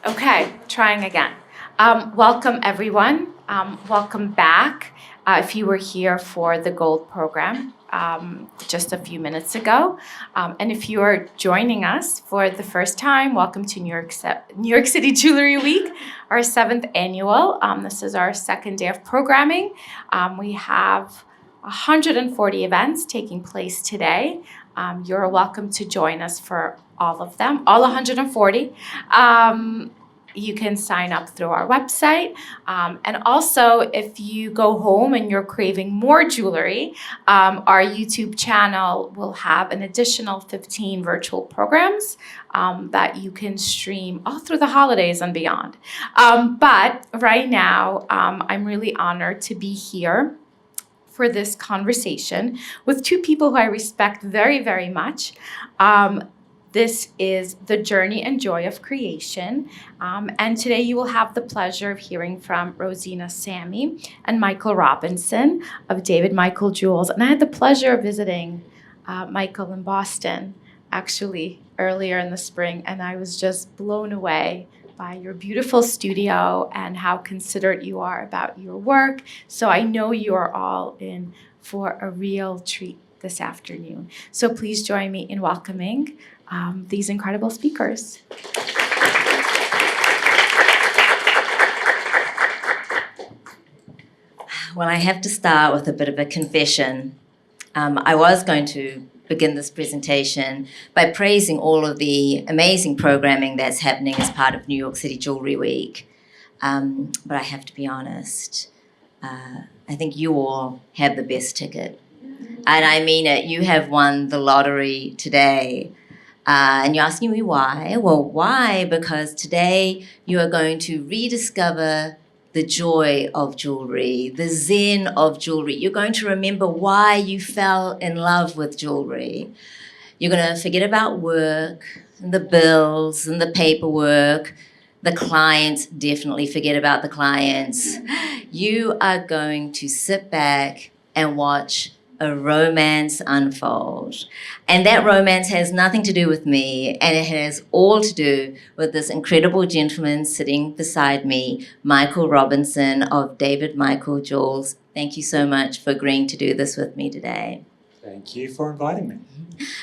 Okay, trying again. Welcome everyone. Welcome back. If you were here for the Gold program just a few minutes ago, and if you are joining us for the first time, welcome to New York City Jewelry Week, our 7th annual. This is our second day of programming. We have 140 events taking place today. You're welcome to join us for all of them, all 140. You can sign up through our website. And also, if you go home and you're craving more jewelry, our YouTube channel will have an additional 15 virtual programs that you can stream all through the holidays and beyond. But right now, I'm really honored to be here for this conversation with two people who I respect very, very much. This is The Journey and Joy of Creation. And today you will have the pleasure of hearing from Rosena Sammi and Michael Robinson of David Michael Jewels. And I had the pleasure of visiting Michael in Boston, actually, earlier in the spring. And I was just blown away by your beautiful studio and how considerate you are about your work. So I know you are all in for a real treat this afternoon. So please join me in welcoming these incredible speakers. Well, I have to start with a bit of a confession. I was going to begin this presentation by praising all of the amazing programming that's happening as part of New York City Jewelry Week. But I have to be honest, I think you all have the best ticket. And I mean it, you have won the lottery today. And you're asking me why? Well, why? Because today you are going to rediscover the joy of jewelry, the zen of jewelry. You're going to remember why you fell in love with jewelry. You're going to forget about work and the bills and the paperwork. The clients, definitely forget about the clients. You are going to sit back and watch a romance unfold. And that romance has nothing to do with me, and it has all to do with this incredible gentleman sitting beside me, Michael Robinson of David Michael Jewels. Thank you so much for agreeing to do this with me today. Thank you for inviting me.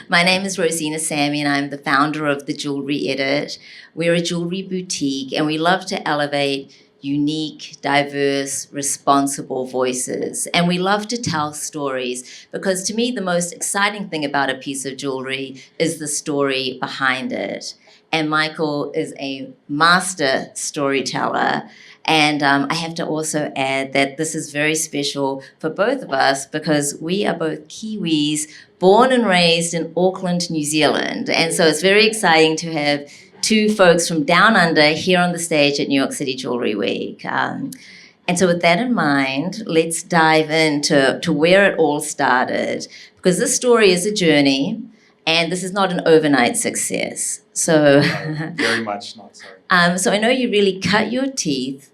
My name is Rosena Sammi, and I'm the founder of The Jewelry Edit. We're a jewelry boutique, and we love to elevate unique, diverse, responsible voices. And we love to tell stories because to me, the most exciting thing about a piece of jewelry is the story behind it. And Michael is a master storyteller. And I have to also add that this is very special for both of us because we are both Kiwis, born and raised in Auckland, New Zealand. And so it's very exciting to have two folks from down under here on the stage at New York City Jewelry Week. And so with that in mind, let's dive into where it all started, because this story is a journey, and this is not an overnight success. So, No, very much not, sorry. So I know you really cut your teeth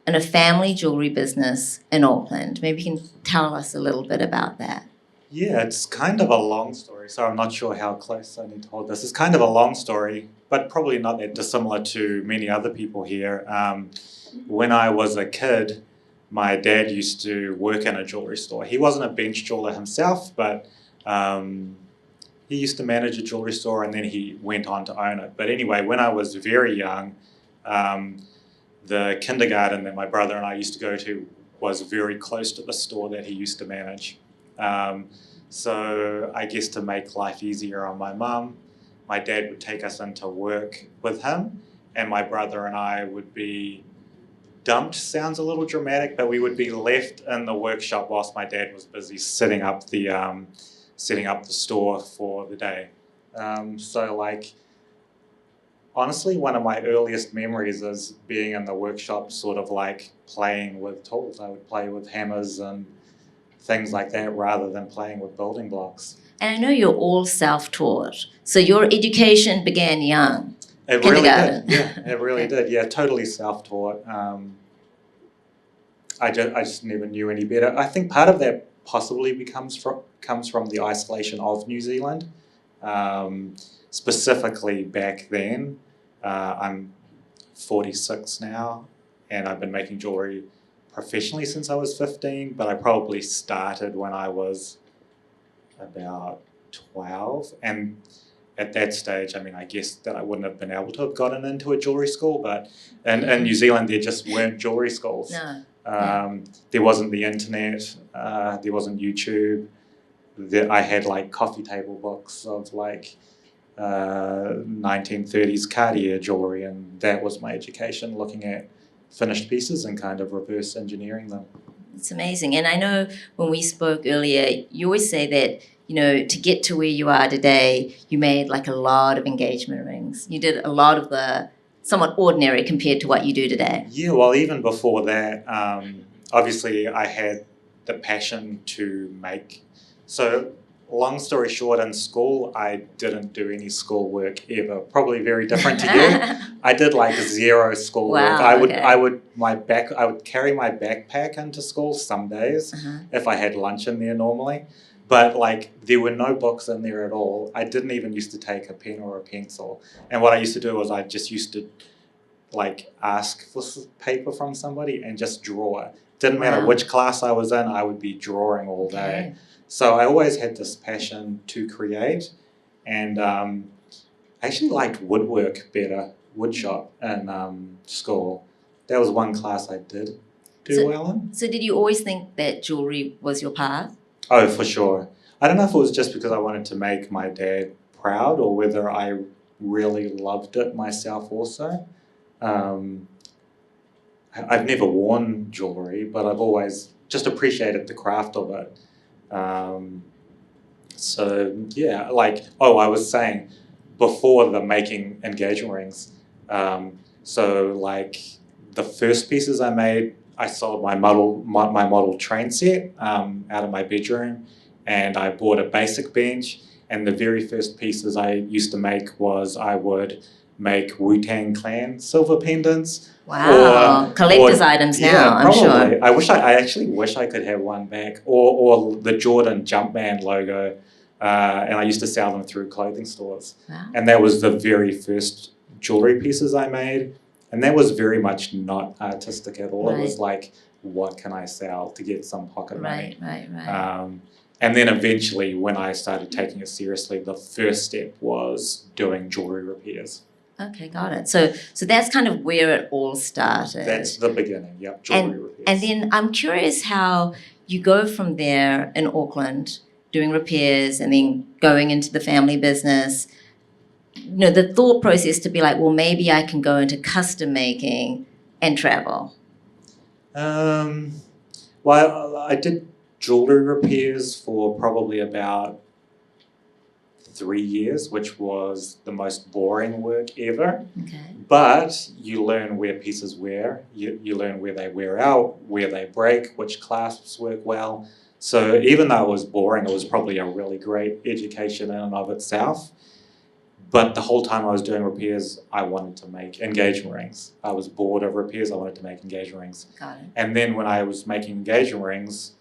in a family jewelry business in Auckland. Maybe you can tell us a little bit about that. Yeah, it's kind of a long story, so I'm not sure how close I need to hold this. It's kind of a long story, but probably not that dissimilar to many other people here. When I was a kid, my dad used to work in a jewelry store. He wasn't a bench jeweler himself, but he used to manage a jewelry store and then he went on to own it. But anyway, when I was very young, the kindergarten that my brother and I used to go to was very close to the store that he used to manage. So I guess to make life easier on my mum, my dad would take us into work with him, and my brother and I would be dumped, sounds a little dramatic, but we would be left in the workshop whilst my dad was busy setting up the store for the day. So like, honestly, one of my earliest memories is being in the workshop, sort of like playing with tools. I would play with hammers and things like that rather than playing with building blocks. And I know you're all self-taught, so your education began young. It really did, yeah, it really did. Yeah, totally self-taught. I just never knew any better. I think part of that possibly comes from the isolation of New Zealand. Specifically back then, I'm 46 now, and I've been making jewelry professionally since I was 15, but I probably started when I was about 12, and at that stage, I mean, I guess that I wouldn't have been able to have gotten into a jewelry school, but in New Zealand there just weren't jewelry schools. No. There wasn't the internet, there wasn't YouTube. I had like coffee table books of like 1930s Cartier jewelry, and that was my education, looking at finished pieces and kind of reverse engineering them. It's amazing. And I know when we spoke earlier, you always say that, you know, to get to where you are today, you made like a lot of engagement rings. You did a lot of the somewhat ordinary compared to what you do today. Yeah, well, even before that, obviously I had the passion to make. So long story short, in school, I didn't do any schoolwork ever. Probably very different to you. I did like zero schoolwork. Wow, I would carry my backpack into school some days if I had lunch in there normally. But like there were no books in there at all. I didn't even used to take a pen or a pencil. And what I used to do was I just used to like ask for paper from somebody and just draw. Didn't matter which class I was in, I would be drawing all day. So I always had this passion to create, and I actually liked woodwork better, woodshop in school. That was one class I did do well in. So did you always think that jewelry was your path? Oh, for sure. I don't know if it was just because I wanted to make my dad proud or whether I really loved it myself also. I've never worn jewelry, but I've always just appreciated the craft of it. So yeah, like, I was saying before the making engagement rings, so like the first pieces I made, I sold my model train set out of my bedroom, and I bought a basic bench, and the very first pieces I used to make was I would make Wu-Tang Clan silver pendants. Wow, collector's items now, yeah, I'm probably. sure. I actually wish I could have one back, or the Jordan Jumpman logo, and I used to sell them through clothing stores. Wow. And that was the very first jewelry pieces I made, and that was very much not artistic at all. It was like, what can I sell to get some pocket money? Right. And then eventually, when I started taking it seriously, the first step was doing jewelry repairs. Okay, got it. So that's kind of where it all started. That's the beginning, yep, jewelry repairs. And then I'm curious how you go from there in Auckland, doing repairs and then going into the family business. You know, the thought process to be like, well, maybe I can go into custom making and travel. Well, I did jewelry repairs for probably about 3 years, which was the most boring work ever. Okay. But you learn where pieces wear, you learn where they wear out, where they break, which clasps work well. So even though it was boring, it was probably a really great education in and of itself. But the whole time I was doing repairs, I wanted to make engagement rings. I was bored of repairs, I wanted to make engagement rings. Got it. And then when I was making engagement rings,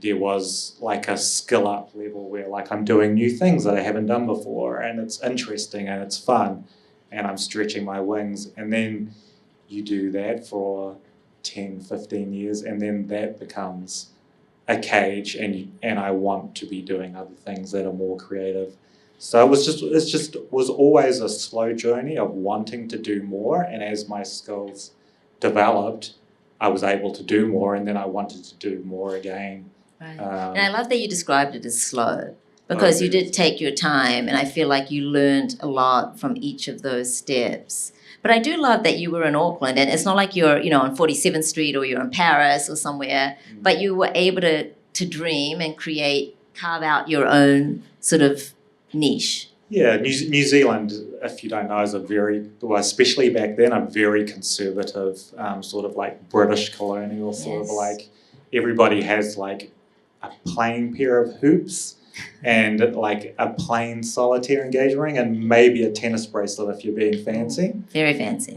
there was like a skill up level where like I'm doing new things that I haven't done before, and it's interesting and it's fun and I'm stretching my wings. And then you do that for 10, 15 years, and then that becomes a cage, and I want to be doing other things that are more creative. So it was always a slow journey of wanting to do more, and as my skills developed, I was able to do more, and then I wanted to do more again. Right. And I love that you described it as slow, because you did take your time, and I feel like you learned a lot from each of those steps. But I do love that you were in Auckland, and it's not like you're, on 47th Street or you're in Paris or somewhere, but you were able to dream and carve out your own sort of niche. Yeah, New Zealand, if you don't know, is especially back then, a very conservative, sort of like British colonial, sort of like everybody has like a plain pair of hoops and like a plain solitaire engagement ring and maybe a tennis bracelet if you're being fancy. Very fancy.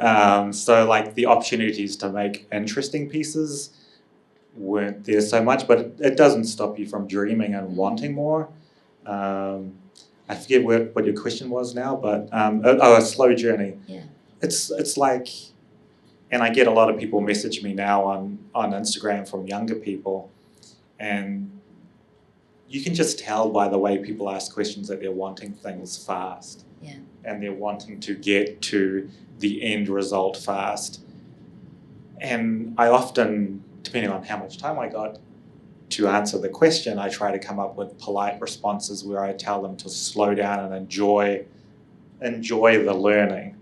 So like the opportunities to make interesting pieces weren't there so much, but it doesn't stop you from dreaming and wanting more. I forget what your question was now, but a slow journey. Yeah. it's like, and I get a lot of people message me now on Instagram from younger people, and you can just tell by the way people ask questions that they're wanting things fast. Yeah. And they're wanting to get to the end result fast. And I often, depending on how much time I got to answer the question, I try to come up with polite responses where I tell them to slow down and enjoy the learning.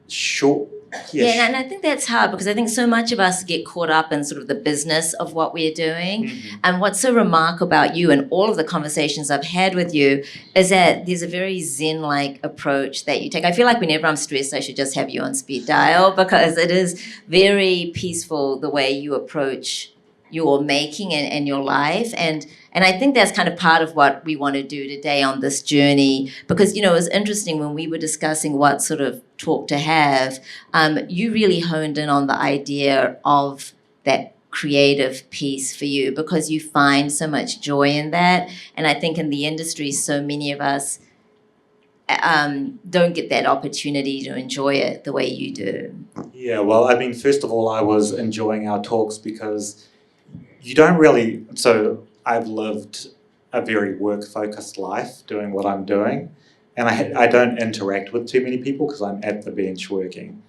Sure. Yeah, and I think that's hard because I think so much of us get caught up in sort of the business of what we're doing. Mm-hmm. And what's so remarkable about you and all of the conversations I've had with you is that there's a very Zen-like approach that you take. I feel like whenever I'm stressed, I should just have you on speed dial because it is very peaceful the way you approach your making and your life. And I think that's kind of part of what we want to do today on this journey because, it was interesting when we were discussing what sort of talk to have, you really honed in on the idea of that creative piece for you because you find so much joy in that. And I think in the industry, so many of us don't get that opportunity to enjoy it the way you do. Yeah, well, I mean, first of all, I was enjoying our talks because you don't really, so I've lived a very work-focused life doing what I'm doing, and I don't interact with too many people because I'm at the bench working.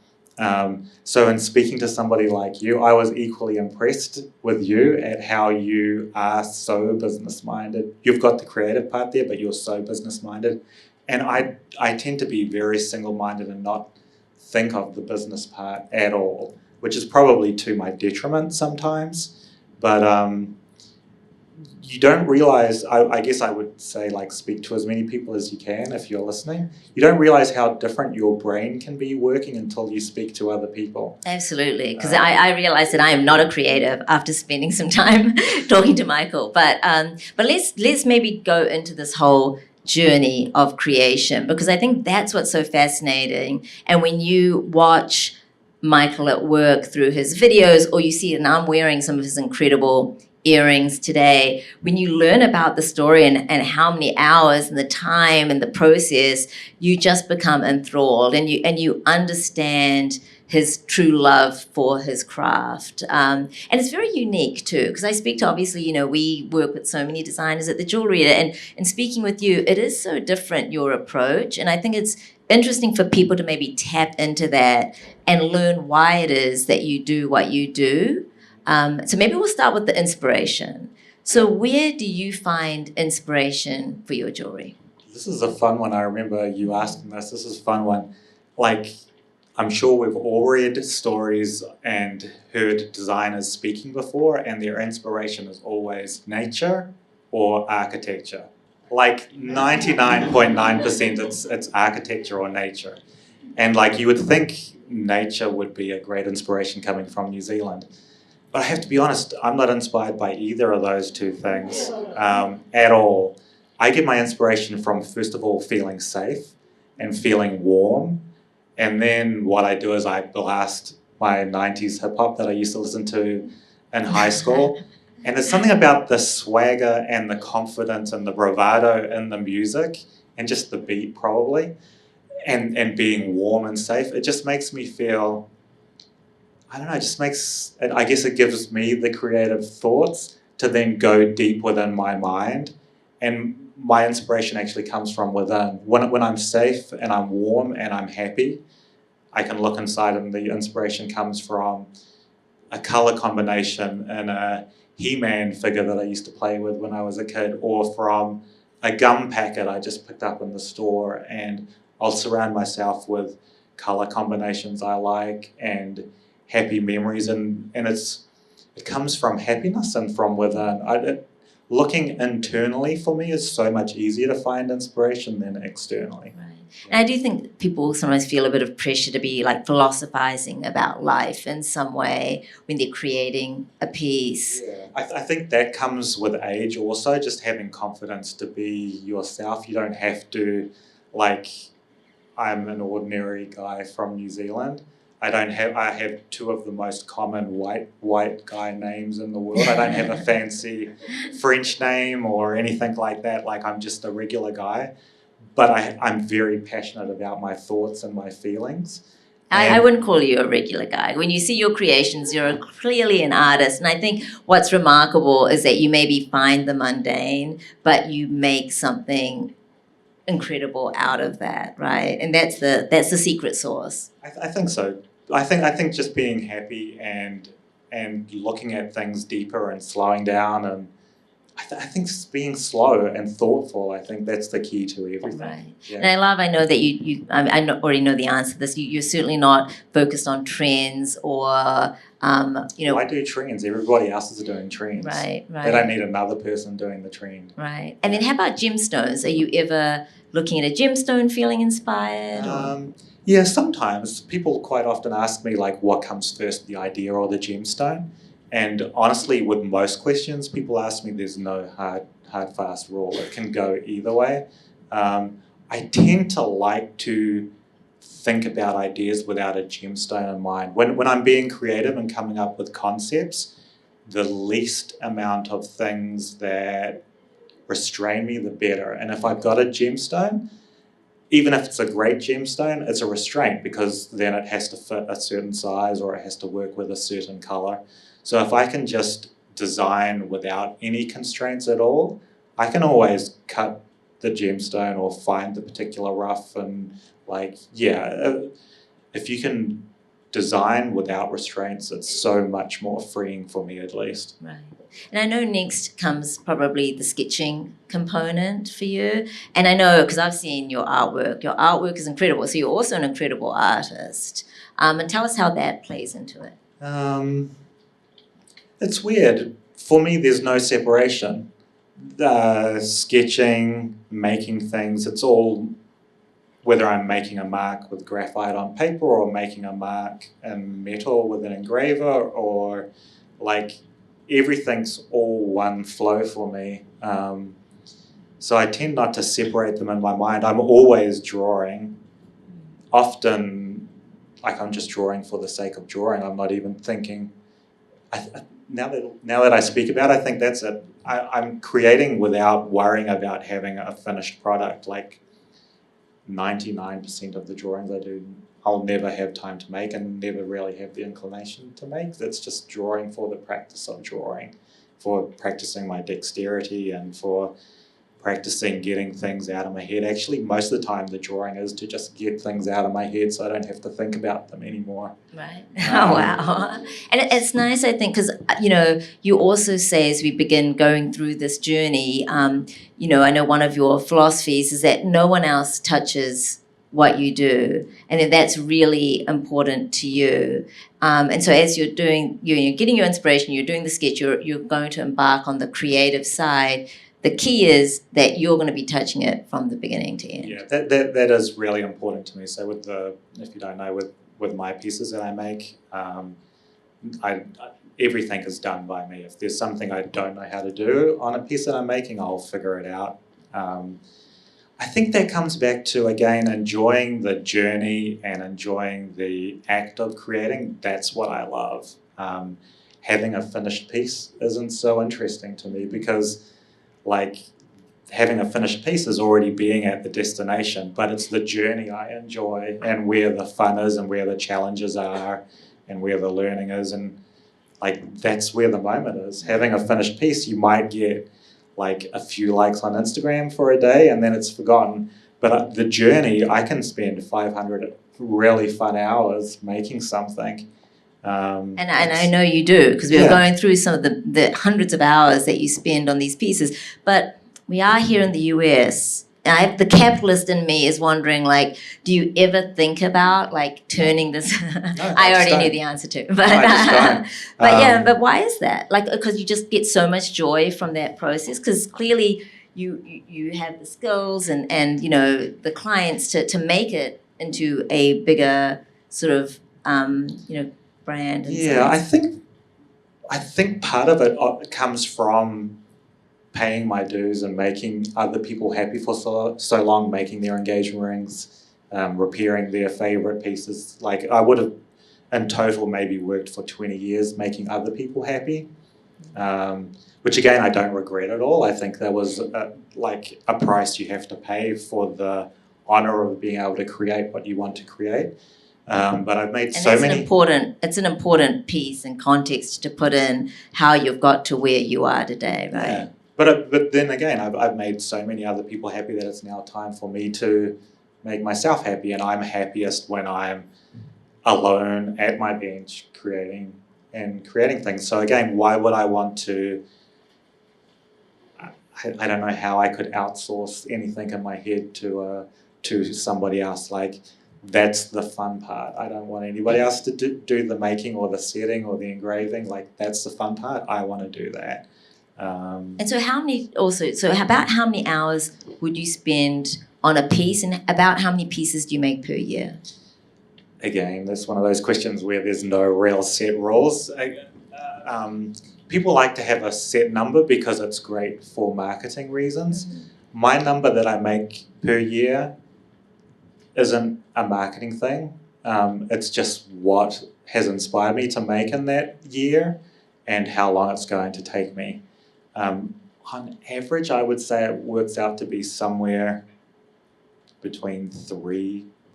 So in speaking to somebody like you, I was equally impressed with you at how you are so business-minded. You've got the creative part there, but you're so business-minded. And I tend to be very single-minded and not think of the business part at all, which is probably to my detriment sometimes. But you don't realize, I guess I would say, like, speak to as many people as you can if you're listening. You don't realize how different your brain can be working until you speak to other people. Absolutely, because I realized that I am not a creative after spending some time talking to Michael. But let's maybe go into this whole journey of creation because I think that's what's so fascinating. And when you watch Michael at work through his videos, or you see, and I'm wearing some of his incredible earrings today, when you learn about the story and how many hours and the time and the process, you just become enthralled and you understand his true love for his craft. And it's very unique too, because I speak to, obviously, we work with so many designers at the Jewelry, and speaking with you, it is so different, your approach. And I think it's interesting for people to maybe tap into that and learn why it is that you do what you do. So maybe we'll start with the inspiration. So where do you find inspiration for your jewelry? This is a fun one. I remember you asking this. This is a fun one. Like, I'm sure we've all read stories and heard designers speaking before, and their inspiration is always nature or architecture. Like 99.9% it's architecture or nature. And like you would think nature would be a great inspiration coming from New Zealand. But I have to be honest, I'm not inspired by either of those two things at all. I get my inspiration from, first of all, feeling safe and feeling warm. And then what I do is I blast my 90s hip hop that I used to listen to in high school. And there's something about the swagger and the confidence and the bravado in the music and just the beat probably and being warm and safe. It just makes me feel, I don't know, I guess it gives me the creative thoughts to then go deep within my mind. And my inspiration actually comes from within. When I'm safe and I'm warm and I'm happy, I can look inside and the inspiration comes from a color combination in a He-Man figure that I used to play with when I was a kid, or from a gum packet I just picked up in the store, and I'll surround myself with color combinations I like and happy memories, and it comes from happiness and from within. Looking internally for me is so much easier to find inspiration than externally. Right. And I do think people sometimes feel a bit of pressure to be like philosophizing about life in some way when they're creating a piece. Yeah. I think that comes with age also, just having confidence to be yourself. You don't have to, like, I'm an ordinary guy from New Zealand. I have two of the most common white guy names in the world. I don't have a fancy French name or anything like that. Like, I'm just a regular guy. but I'm very passionate about my thoughts and my feelings. I wouldn't call you a regular guy. When you see your creations, you're clearly an artist. And I think what's remarkable is that you maybe find the mundane, but you make something incredible out of that, right? And that's the secret sauce. I think so. I think just being happy and looking at things deeper and slowing down, and I think just being slow and thoughtful, I think that's the key to everything. Right. Yeah. And I know that already know the answer to this. You're certainly not focused on trends or, I do trends. Everybody else is doing trends. Right. They don't need another person doing the trend. Right. And then how about gemstones? Are you ever looking at a gemstone feeling inspired? Yeah, sometimes. People quite often ask me, like, what comes first, the idea or the gemstone? And honestly, with most questions, people ask me, there's no hard, fast rule. It can go either way. I tend to like to think about ideas without a gemstone in mind. When I'm being creative and coming up with concepts, the least amount of things that restrain me, the better. And if I've got a gemstone, even if it's a great gemstone, it's a restraint, because then it has to fit a certain size or it has to work with a certain color. So if I can just design without any constraints at all, I can always cut the gemstone or find the particular rough, and if you can design without restraints, it's so much more freeing for me, at least. Right. And I know next comes probably the sketching component for you. And I know, because I've seen your artwork is incredible. So you're also an incredible artist. And tell us how that plays into it. It's weird. For me, there's no separation. Sketching, making things, it's all, whether I'm making a mark with graphite on paper or making a mark in metal with an engraver, or everything's all one flow for me. So I tend not to separate them in my mind. I'm always drawing. Often, I'm just drawing for the sake of drawing. I'm not even thinking. Now that I speak about it, I think that's it. I'm creating without worrying about having a finished product. 99% of the drawings I do, I'll never have time to make and never really have the inclination to make. That's just drawing for the practice of drawing, for practicing my dexterity and for practicing getting things out of my head. Actually, most of the time the drawing is to just get things out of my head so I don't have to think about them anymore. Right. Oh, wow. And it's nice, I think, because, you also say as we begin going through this journey, I know one of your philosophies is that no one else touches what you do, and then that's really important to you. And so as you're doing, you're getting your inspiration, you're doing the sketch, you're going to embark on the creative side. The key is that you're going to be touching it from the beginning to end. Yeah, that is really important to me. So if you don't know, with my pieces that I make, everything is done by me. If there's something I don't know how to do on a piece that I'm making, I'll figure it out. I think that comes back to, again, enjoying the journey and enjoying the act of creating. That's what I love. Having a finished piece isn't so interesting to me, because having a finished piece is already being at the destination, but it's the journey I enjoy, and where the fun is and where the challenges are and where the learning is, and that's where the moment is. Having a finished piece, you might get a few likes on Instagram for a day and then it's forgotten, but the journey, I can spend 500 really fun hours making something. And I know you do, because we were going through some of the hundreds of hours that you spend on these pieces. But we are here in the US. And the capitalist in me is wondering, do you ever think about turning this? No, I already knew the answer to, but no, I just don't. but why is that? Because you just get so much joy from that process. Because clearly you have the skills and the clients to make it into a bigger sort of brand. And yeah, I think part of it comes from paying my dues and making other people happy for so long, making their engagement rings, repairing their favorite pieces. I would have in total maybe worked for 20 years making other people happy, which again, I don't regret at all. I think there was like a price you have to pay for the honor of being able to create what you want to create. But I've made so many. It's an important piece and context to put in how you've got to where you are today, right? Yeah. But then again, I've made so many other people happy that it's now time for me to make myself happy, and I'm happiest when I'm alone at my bench creating things. So again, why would I want to? I don't know how I could outsource anything in my head to somebody else. Like, that's the fun part. I don't want anybody else to do the making or the setting or the engraving. Like, that's the fun part. I want to do that. And so about how many hours would you spend on a piece, and about how many pieces do you make per year? Again, that's one of those questions where there's no real set rules. People like to have a set number because it's great for marketing reasons. Mm-hmm. My number that I make per year isn't a marketing thing. It's just what has inspired me to make in that year and how long it's going to take me. On average, I would say it works out to be somewhere between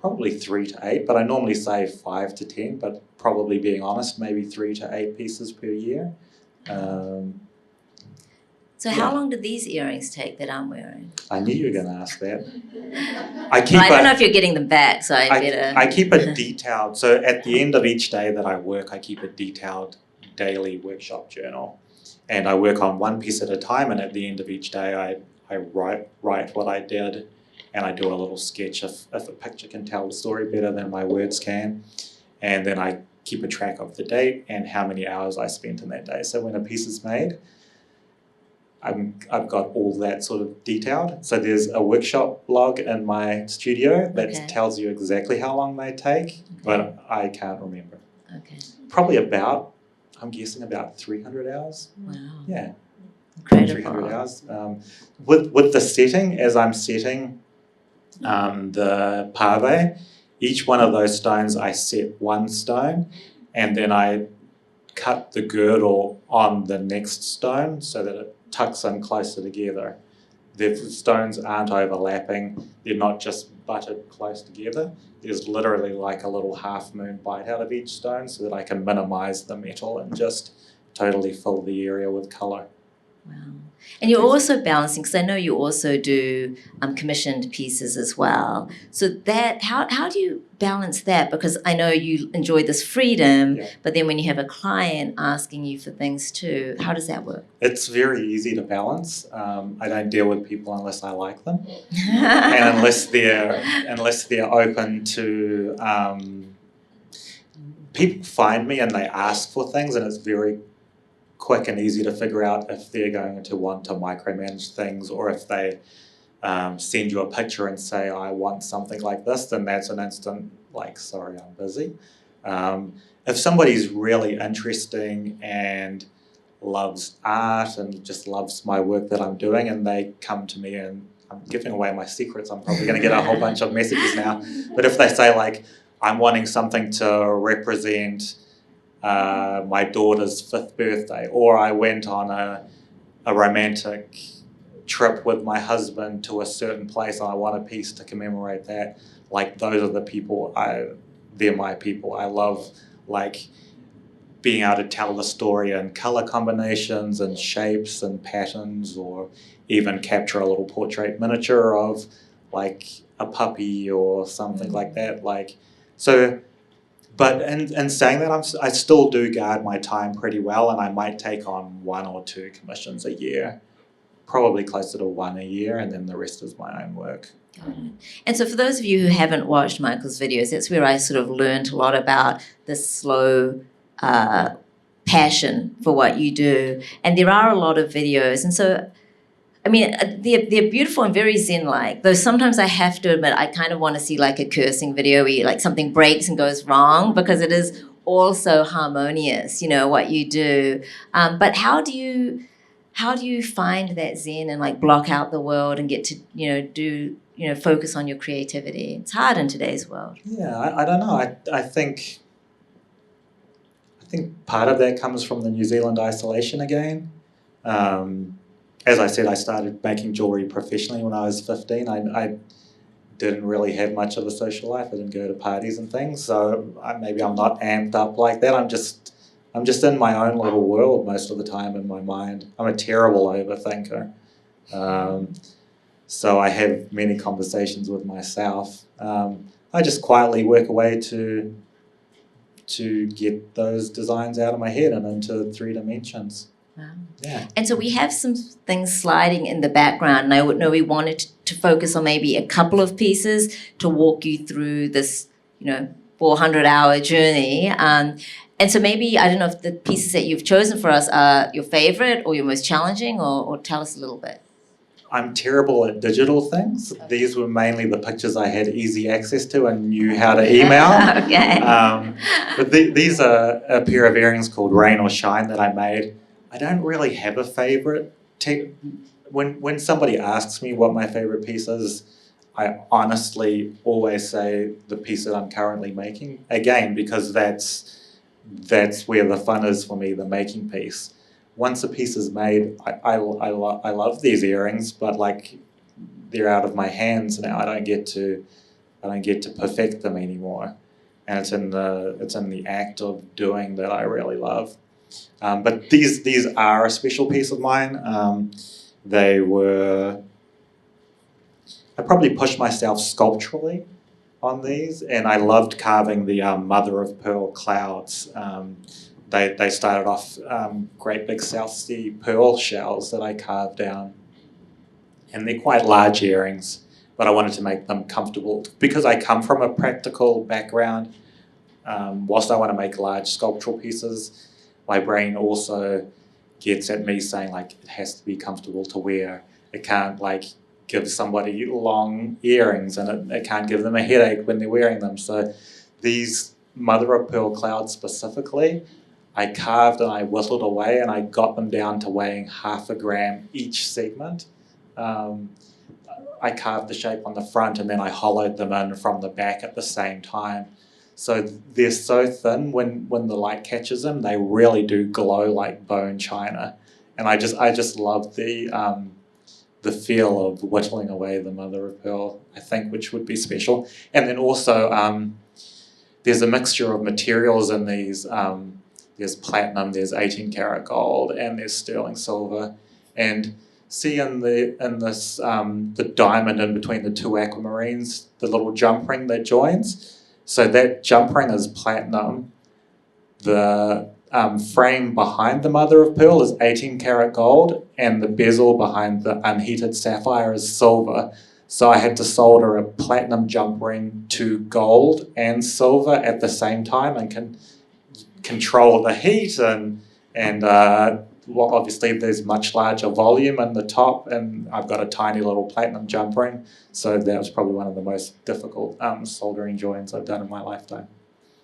probably 3 to 8, but I normally say 5 to 10, but probably being honest, maybe 3 to 8 pieces per year. So how long do these earrings take that I'm wearing? I knew you were going to ask that. I don't know if you're getting them back, so I keep a detailed, so at the end of each day that I work, I keep a detailed daily workshop journal. And I work on one piece at a time, and at the end of each day I write what I did, and I do a little sketch if a picture can tell the story better than my words can. And then I keep a track of the date and how many hours I spent in that day. So when a piece is made, I've got all that sort of detailed. So there's a workshop blog in my studio that tells you exactly how long they take, but I can't remember. Okay. Probably I'm guessing about 300 hours. Wow. Yeah. Incredible. 300 hours. With the setting, as I'm setting the pave, each one of those stones I set one stone, and then I cut the girdle on the next stone so that it tucks in closer together. The stones aren't overlapping, they're not just butted close together. There's literally like a little half moon bite out of each stone so that I can minimize the metal and just totally fill the area with color. Wow. And you're also balancing, because I know you also do commissioned pieces as well. So that how do you balance that? Because I know you enjoy this freedom, but then when you have a client asking you for things too, how does that work? It's very easy to balance. I don't deal with people unless I like them, and unless they're open to. People find me and they ask for things, and it's very quick and easy to figure out if they're going to want to micromanage things, or if they send you a picture and say, I want something like this, then that's an instant, like, sorry, I'm busy. If somebody's really interesting and loves art and just loves my work that I'm doing, and they come to me, and I'm giving away my secrets, I'm probably going to get a whole bunch of messages now, but if they say, like, I'm wanting something to represent my daughter's 5th birthday, or I went on a romantic trip with my husband to a certain place and I want a piece to commemorate that, like, those are the people, they're my people. I love, like, being able to tell the story in color combinations and shapes and patterns, or even capture a little portrait miniature of, like, a puppy or something like that. Like, so. But in saying that, I still do guard my time pretty well, and I might take on 1 or 2 commissions a year, probably closer to 1 a year, and then the rest is my own work. Got it. And so for those of you who haven't watched Michael's videos, that's where I sort of learned a lot about this slow passion for what you do. And there are a lot of videos. And so, I mean, they're beautiful and very zen-like, though sometimes I have to admit I kind of want to see like a cursing video where like something breaks and goes wrong, because it is also harmonious, you know, what you do. But how do you find that zen and like block out the world and get to, focus on your creativity? It's hard in today's world. Yeah, I don't know. I think part of that comes from the New Zealand isolation again. As I said, I started making jewellery professionally when I was 15. I didn't really have much of a social life. I didn't go to parties and things, so maybe I'm not amped up like that. I'm just in my own little world most of the time in my mind. I'm a terrible overthinker. So I have many conversations with myself. I just quietly work away to get those designs out of my head and into 3 dimensions. Wow. Yeah. And so we have some things sliding in the background, and I would know we wanted to focus on maybe a couple of pieces to walk you through this, 400-hour journey. And so maybe, I don't know if the pieces that you've chosen for us are your favorite or your most challenging, or tell us a little bit. I'm terrible at digital things. Okay. These were mainly the pictures I had easy access to and knew how to email. Okay. But these are a pair of earrings called Rain or Shine that I made. I don't really have a favorite. When somebody asks me what my favorite piece is, I honestly always say the piece that I'm currently making. Again, because that's where the fun is for me, the making piece. Once a piece is made, I love these earrings, but like they're out of my hands now. I don't get to perfect them anymore, and it's in the act of doing that I really love. But these are a special piece of mine. I probably pushed myself sculpturally on these, and I loved carving the mother of pearl clouds. They started off great big South Sea pearl shells that I carved down, and they're quite large earrings, but I wanted to make them comfortable because I come from a practical background. Whilst I want to make large sculptural pieces, my brain also gets at me saying like it has to be comfortable to wear. It can't like give somebody long earrings, and it can't give them a headache when they're wearing them. So these mother of pearl clouds specifically, I carved and I whittled away, and I got them down to weighing 0.5 gram each segment. I carved the shape on the front, and then I hollowed them in from the back at the same time. So they're so thin, when the light catches them, they really do glow like bone china. And I just love the feel of whittling away the mother of pearl, I think, which would be special. And then also there's a mixture of materials in these. There's platinum, there's 18 karat gold, and there's sterling silver. And see in this the diamond in between the 2 aquamarines, the little jump ring that joins. So that jump ring is platinum. The frame behind the mother of pearl is 18 karat gold, and the bezel behind the unheated sapphire is silver. So I had to solder a platinum jump ring to gold and silver at the same time, and can control the heat, and well, obviously there's much larger volume in the top, and I've got a tiny little platinum jump ring, so that was probably one of the most difficult soldering joins I've done in my lifetime.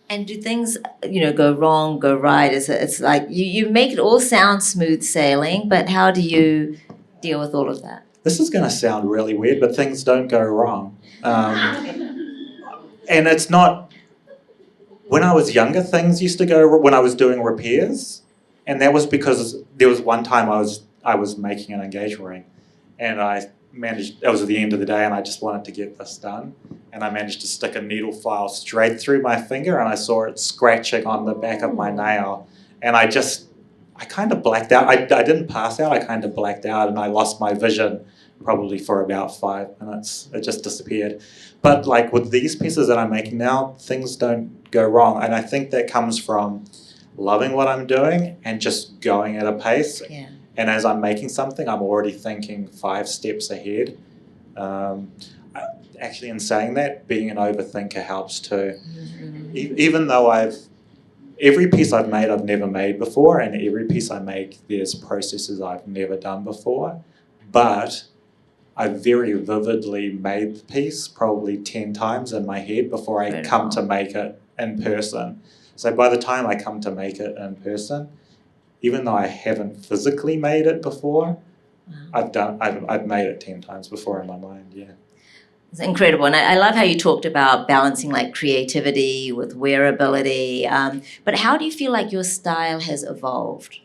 And do things, go wrong, go right? It's like you make it all sound smooth sailing, but how do you deal with all of that? This is going to sound really weird, but things don't go wrong. And it's not... When I was younger, things used to go when I was doing repairs, and that was because there was one time I was making an engagement ring, and I managed, it was at the end of the day, and I just wanted to get this done, and I managed to stick a needle file straight through my finger, and I saw it scratching on the back of my nail, and I kind of blacked out. I didn't pass out, I kind of blacked out, and I lost my vision probably for about 5 minutes. It just disappeared. But like with these pieces that I'm making now, things don't go wrong, and I think that comes from loving what I'm doing and just going at a pace. Yeah. And as I'm making something, I'm already thinking 5 steps ahead. Actually, in saying that, being an overthinker helps too. Mm-hmm. Even though every piece I've made, I've never made before, and every piece I make, there's processes I've never done before. But I very vividly made the piece probably 10 times in my head before I come to make it in person. So by the time I come to make it in person, even though I haven't physically made it before, I've made it 10 times before in my mind, yeah. It's incredible. And I love how you talked about balancing like creativity with wearability. But how do you feel like your style has evolved?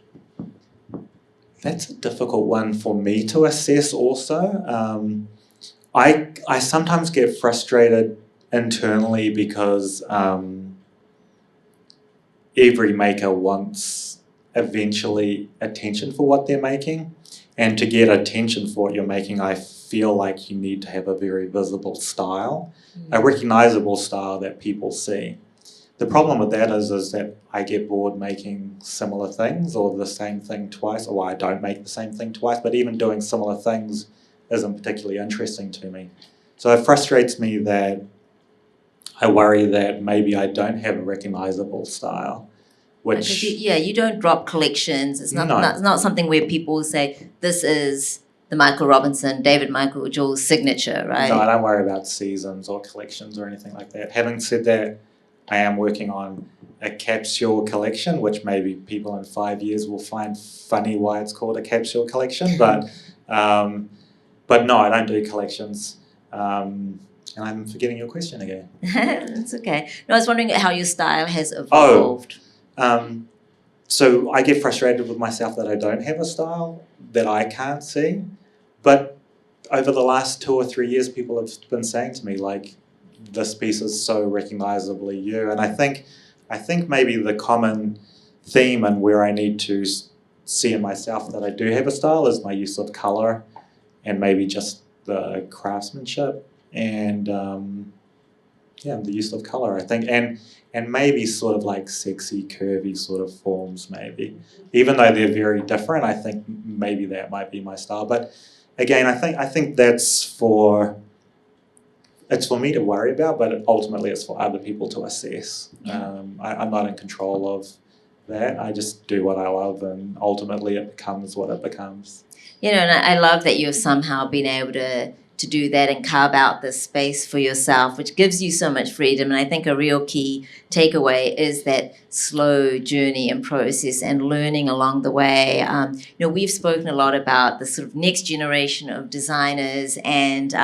That's a difficult one for me to assess also. I sometimes get frustrated internally because every maker wants eventually attention for what they're making. And to get attention for what you're making, I feel like you need to have a very visible style, a recognizable style that people see. The problem with that is that I get bored making similar things or the same thing twice, or I don't make the same thing twice, but even doing similar things isn't particularly interesting to me. So it frustrates me that I worry that maybe I don't have a recognizable style. Which you don't drop collections. It's not, No. it's not something where people say, this is the Michael Robinson, David Michael Jules signature, right? No, I don't worry about seasons or collections or anything like that. Having said that, I am working on a capsule collection, which maybe people in 5 years will find funny why it's called a capsule collection, but no, I don't do collections. And I'm forgetting your question again. That's okay. No, I was wondering how your style has evolved. So I get frustrated with myself that I don't have a style that I can't see. But over the last 2 or 3 years, people have been saying to me, like, this piece is so recognizably you. And I think maybe the common theme and where I need to see in myself that I do have a style is my use of color and maybe just the craftsmanship and the use of color, I think. And maybe sort of like sexy, curvy sort of forms maybe. Even though they're very different, I think maybe that might be my style. But again, I think it's for me to worry about, but ultimately it's for other people to assess. I'm not in control of that. I just do what I love and ultimately it becomes what it becomes. And I love that you've somehow been able to do that and carve out this space for yourself, which gives you so much freedom. And I think a real key takeaway is that slow journey and process and learning along the way. We've spoken a lot about the sort of next generation of designers and,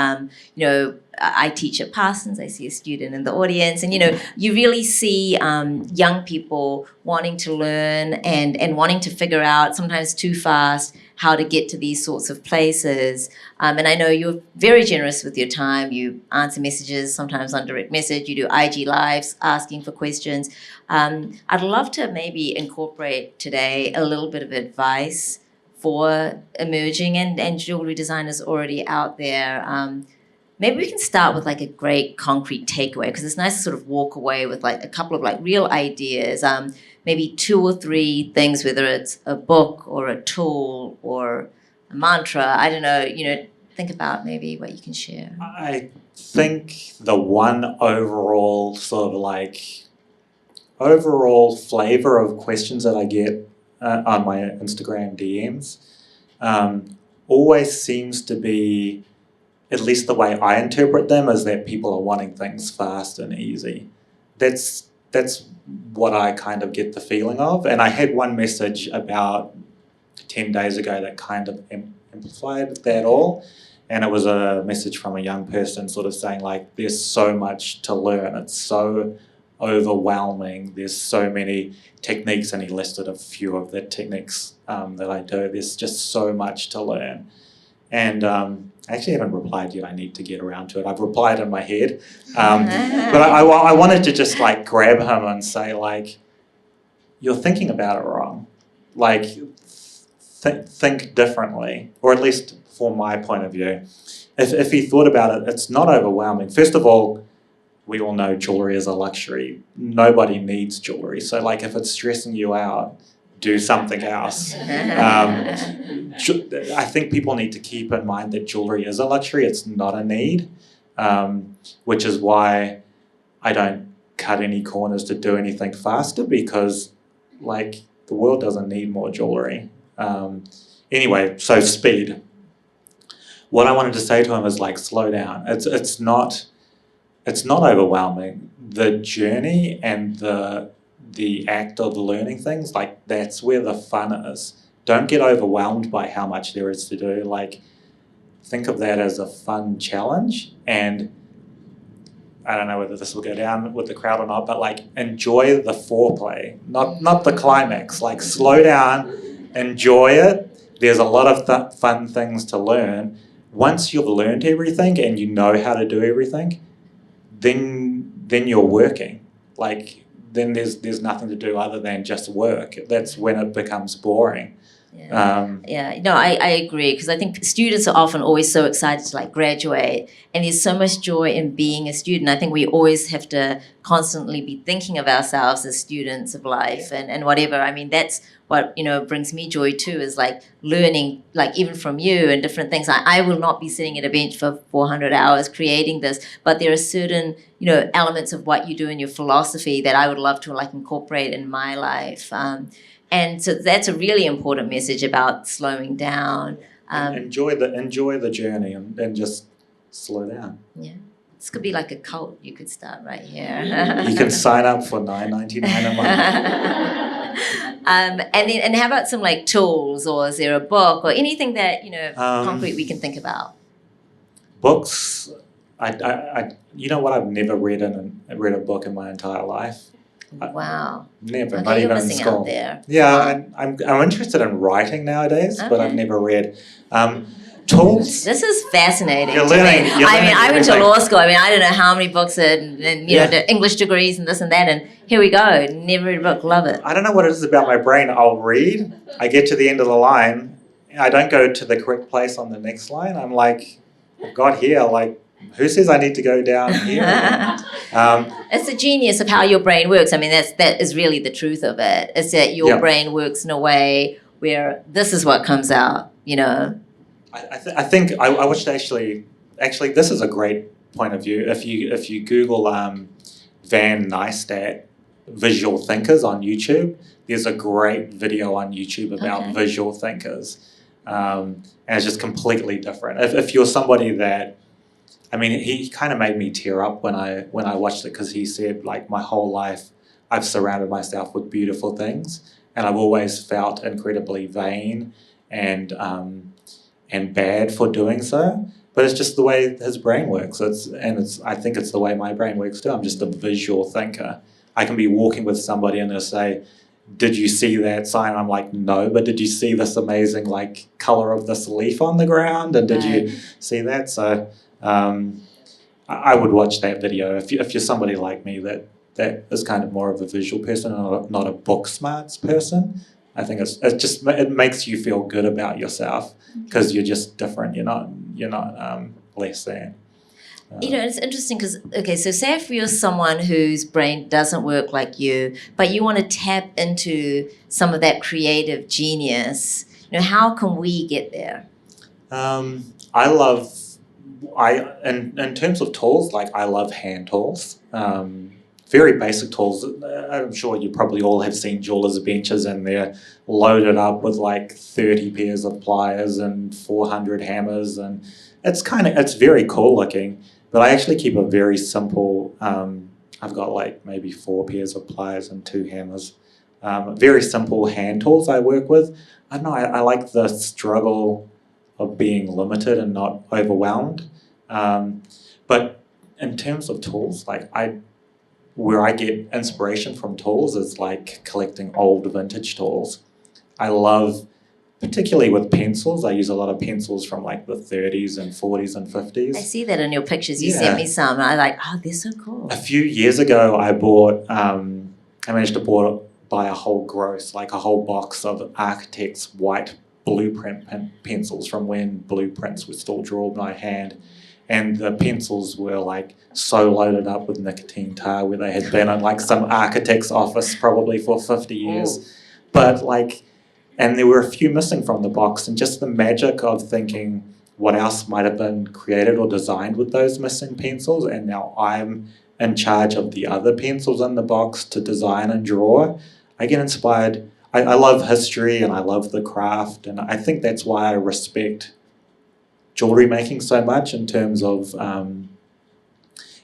I teach at Parsons. I see a student in the audience. And, you really see young people wanting to learn and wanting to figure out, sometimes too fast, how to get to these sorts of places. And I know you're very generous with your time. You answer messages, sometimes on direct message. You do IG Lives asking for questions. I'd love to maybe incorporate today a little bit of advice for emerging and jewelry designers already out there. Maybe we can start with like a great concrete takeaway, because it's nice to sort of walk away with like a couple of like real ideas. Maybe 2 or 3 things, whether it's a book or a tool or a mantra. I don't know, think about maybe what you can share. I think the one overall sort of like overall flavor of questions that I get on my Instagram DMs always seems to be, at least the way I interpret them, is that people are wanting things fast and easy. That's what I kind of get the feeling of. And I had one message about 10 days ago that kind of amplified that all. And it was a message from a young person sort of saying, like, there's so much to learn. It's so overwhelming. There's so many techniques, and he listed a few of the techniques that I do. There's just so much to learn. And I actually haven't replied yet. I need to get around to it. I've replied in my head. But I wanted to just like grab him and say, like, you're thinking about it wrong. Like, think differently, or at least from my point of view. If he thought about it, it's not overwhelming. First of all, we all know jewelry is a luxury. Nobody needs jewelry. So like if it's stressing you out, do something else. I think people need to keep in mind that jewelry is a luxury. It's not a need, which is why I don't cut any corners to do anything faster, because like the world doesn't need more jewelry. Anyway, so speed. What I wanted to say to him is like, slow down. It's not overwhelming. The journey and the act of learning things, like that's where the fun is. Don't get overwhelmed by how much there is to do. Like, think of that as a fun challenge, and I don't know whether this will go down with the crowd or not, but like enjoy the foreplay, not the climax. Like slow down, enjoy it, there's a lot of fun things to learn. Once you've learned everything and you know how to do everything, then you're working. Like, then there's nothing to do other than just work. That's when it becomes boring. I agree, because I think students are often always so excited to like graduate, and there's so much joy in being a student. I think we always have to constantly be thinking of ourselves as students of life and whatever. I mean, that's what, brings me joy too, is like learning, like even from you and different things. I will not be sitting at a bench for 400 hours creating this, but there are certain, elements of what you do in your philosophy that I would love to like incorporate in my life. And so that's a really important message about slowing down. Enjoy the journey and just slow down. Yeah. This could be like a cult you could start right here. You can sign up for $9.99 a month. And how about some like tools, or is there a book or anything that, concrete we can think about? Books, you know what, I've never read a book in my entire life. Wow. Never, okay, not you're even in missing school. out there. Yeah, I'm interested in writing nowadays, but I've never read. Tools. This is fascinating. You're learning. I went to law school. I mean, I don't know how many books and the English degrees and this and that, and here we go. Never read a book. Love it. I don't know what it is about my brain. I'll read. I get to the end of the line. I don't go to the correct place on the next line. I'm like, I've got here. Like, who says I need to go down here? It's the genius of how your brain works. I mean, that is really the truth of it. It's that your brain works in a way where this is what comes out. I think I watched actually this is a great point of view. If you Google Van Neistat visual thinkers on YouTube, there's a great video on YouTube about visual thinkers, and it's just completely different. If you're somebody that, I mean, he kind of made me tear up when I watched it, because he said, like, my whole life I've surrounded myself with beautiful things, and I've always felt incredibly vain and bad for doing so. But it's just the way his brain works. I think it's the way my brain works too. I'm just a visual thinker. I can be walking with somebody and they'll say, "Did you see that sign?" I'm like, "No, but did you see this amazing like color of this leaf on the ground? And did you see that?" So I would watch that video if you're somebody like me that is kind of more of a visual person and not a book smarts person. I think it makes you feel good about yourself, because you're just different. You're not less than. It's interesting because, so say if you're someone whose brain doesn't work like you, but you want to tap into some of that creative genius, how can we get there? In terms of tools, like, I love hand tools. Very basic tools. I'm sure you probably all have seen jewelers' benches, and they're loaded up with like 30 pairs of pliers and 400 hammers, and it's very cool looking. But I actually keep a very simple. I've got like maybe 4 pairs of pliers and 2 hammers. Very simple hand tools I work with. I don't know. I like the struggle of being limited and not overwhelmed. But in terms of tools, like where I get inspiration from tools is like collecting old vintage tools. I love, particularly with pencils, I use a lot of pencils from like the 30s and 40s and 50s. I see that in your pictures. You sent me some, and I like, they're so cool. A few years ago, I managed to buy a whole box of Architect's white blueprint pencils from when blueprints were still drawn by hand. And the pencils were like so loaded up with nicotine tar, where they had been in like some architect's office probably for 50 years. Oh. But and there were a few missing from the box, and just the magic of thinking what else might have been created or designed with those missing pencils, and now I'm in charge of the other pencils in the box to design and draw. I get inspired. I love history and I love the craft, and I think that's why I respect jewelry making so much, in terms of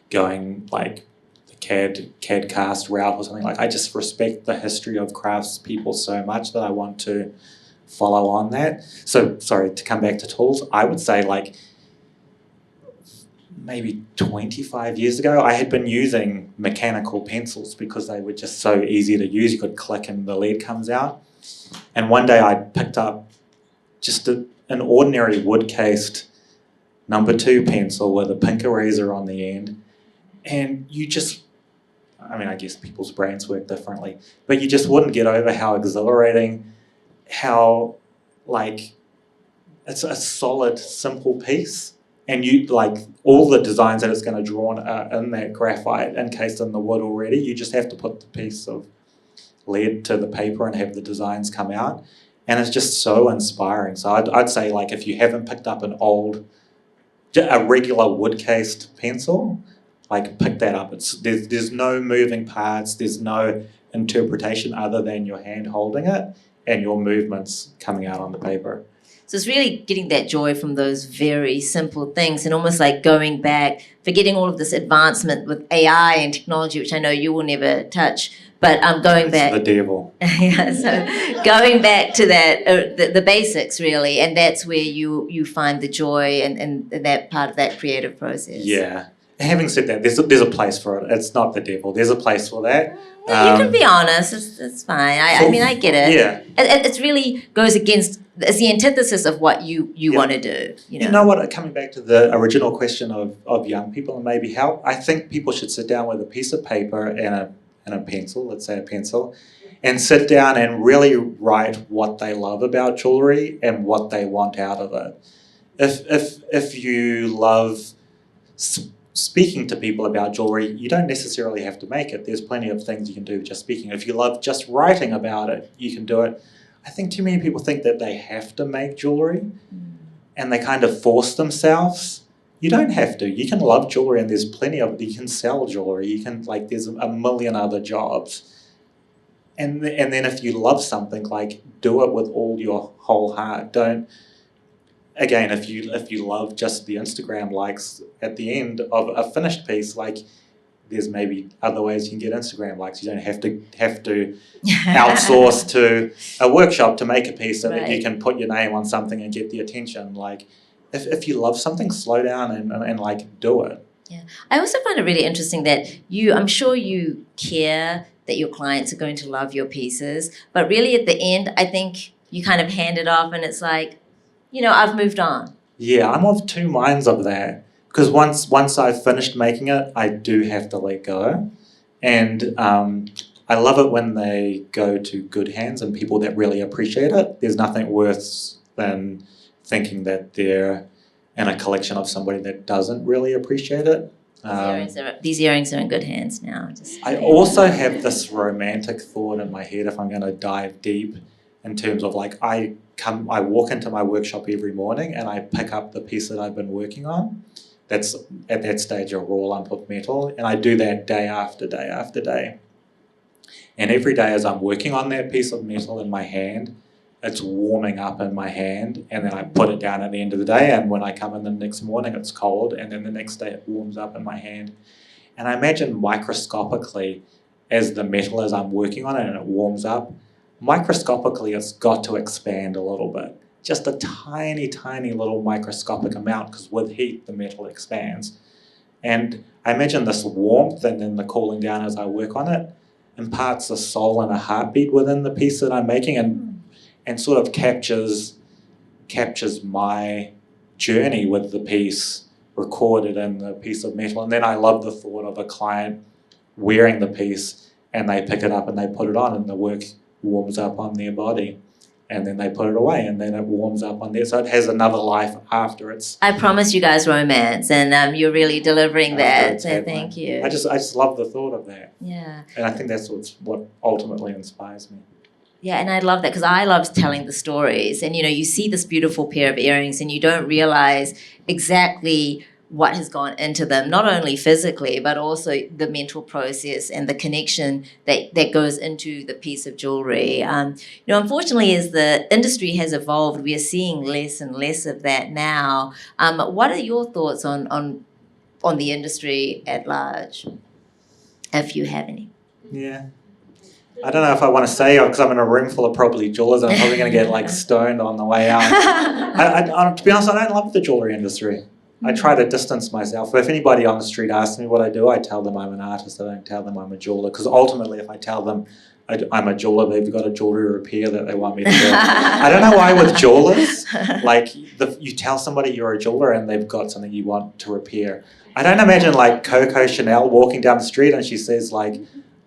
going like the CAD cast route or something. Like, I just respect the history of craftspeople so much that I want to follow on that. So, sorry, to come back to tools, I would say like maybe 25 years ago, I had been using mechanical pencils because they were just so easy to use. You could click and the lead comes out. And one day I picked up just an ordinary wood-cased #2 pencil with a pink eraser on the end, and you just, I mean, I guess people's brains work differently, but you just wouldn't get over how exhilarating, how, like, it's a solid, simple piece, and you, like, all the designs that it's going to draw on are in that graphite encased in the wood already. You just have to put the piece of lead to the paper and have the designs come out, and it's just so inspiring. So I'd say, like, if you haven't picked up a regular wood-cased pencil, like, pick that up. There's no moving parts, there's no interpretation other than your hand holding it and your movements coming out on the paper. So it's really getting that joy from those very simple things and almost like going back, forgetting all of this advancement with AI and technology, which I know you will never touch, but going back. It's the devil. Yeah, so going back to that, the basics really, and that's where you find the joy and that part of that creative process. Yeah. Having said that, there's a place for it. It's not the devil. There's a place for that. You can be honest. It's fine. I mean, I get it. Yeah. It really goes against. It's the antithesis of what you want to do. You know what? Coming back to the original question of young people and maybe how, I think people should sit down with a piece of paper and a pencil. Let's say a pencil, and sit down and really write what they love about jewelry and what they want out of it. If you love speaking to people about jewelry, you don't necessarily have to make it. There's plenty of things you can do just speaking. If you love just writing about it, you can do it. I think too many people think that they have to make jewelry and they kind of force themselves. You don't have to. You can love jewelry and there's plenty of it. You can sell jewelry. You can, like, there's a million other jobs. And then if you love something, like, do it with all your whole heart. Don't, again, if you love just the Instagram likes at the end of a finished piece, like, there's maybe other ways you can get Instagram likes. You don't have to outsource to a workshop to make a piece so that you can put your name on something and get the attention. Like, if you love something, slow down and like, do it. Yeah. I also find it really interesting that I'm sure you care that your clients are going to love your pieces, but really at the end, I think you kind of hand it off and it's like, I've moved on. Yeah, I'm of two minds of that. Because once I've finished making it, I do have to let go. And I love it when they go to good hands and people that really appreciate it. There's nothing worse than thinking that they're in a collection of somebody that doesn't really appreciate it. These earrings are in good hands now. I also have this romantic thought in my head, if I'm going to dive deep, in terms of, like, I walk into my workshop every morning and I pick up the piece that I've been working on. That's at that stage a raw lump of metal, and I do that day after day after day. And every day as I'm working on that piece of metal in my hand, it's warming up in my hand, and then I put it down at the end of the day, and when I come in the next morning it's cold, and then the next day it warms up in my hand. And I imagine microscopically, as the metal, as I'm working on it and it warms up, microscopically it's got to expand a little bit. Just a tiny, tiny little microscopic amount, because with heat the metal expands. And I imagine this warmth and then the cooling down as I work on it imparts a soul and a heartbeat within the piece that I'm making, and sort of captures my journey with the piece recorded in the piece of metal. And then I love the thought of a client wearing the piece and they pick it up and they put it on and the work warms up on their body. And then they put it away, and then it warms up on there. So it has another life after it's... I promise you guys romance, and you're really delivering that. So thank you. I just love the thought of that. Yeah. And I think that's what ultimately inspires me. Yeah, and I love that because I love telling the stories. And, you see this beautiful pair of earrings and you don't realize exactly what has gone into them, not only physically, but also the mental process and the connection that goes into the piece of jewelry. Unfortunately, as the industry has evolved, we are seeing less and less of that now. What are your thoughts on the industry at large, if you have any? Yeah. I don't know if I want to say, because I'm in a room full of probably jewelers, I'm probably going to get stoned on the way out. To be honest, I don't love the jewelry industry. I try to distance myself. If anybody on the street asks me what I do, I tell them I'm an artist. I don't tell them I'm a jeweler, because ultimately if I tell them I'm a jeweler, they've got a jewellery repair that they want me to do. I don't know why with jewellers, like you tell somebody you're a jeweler and they've got something you want to repair. I don't imagine like Coco Chanel walking down the street and she says like,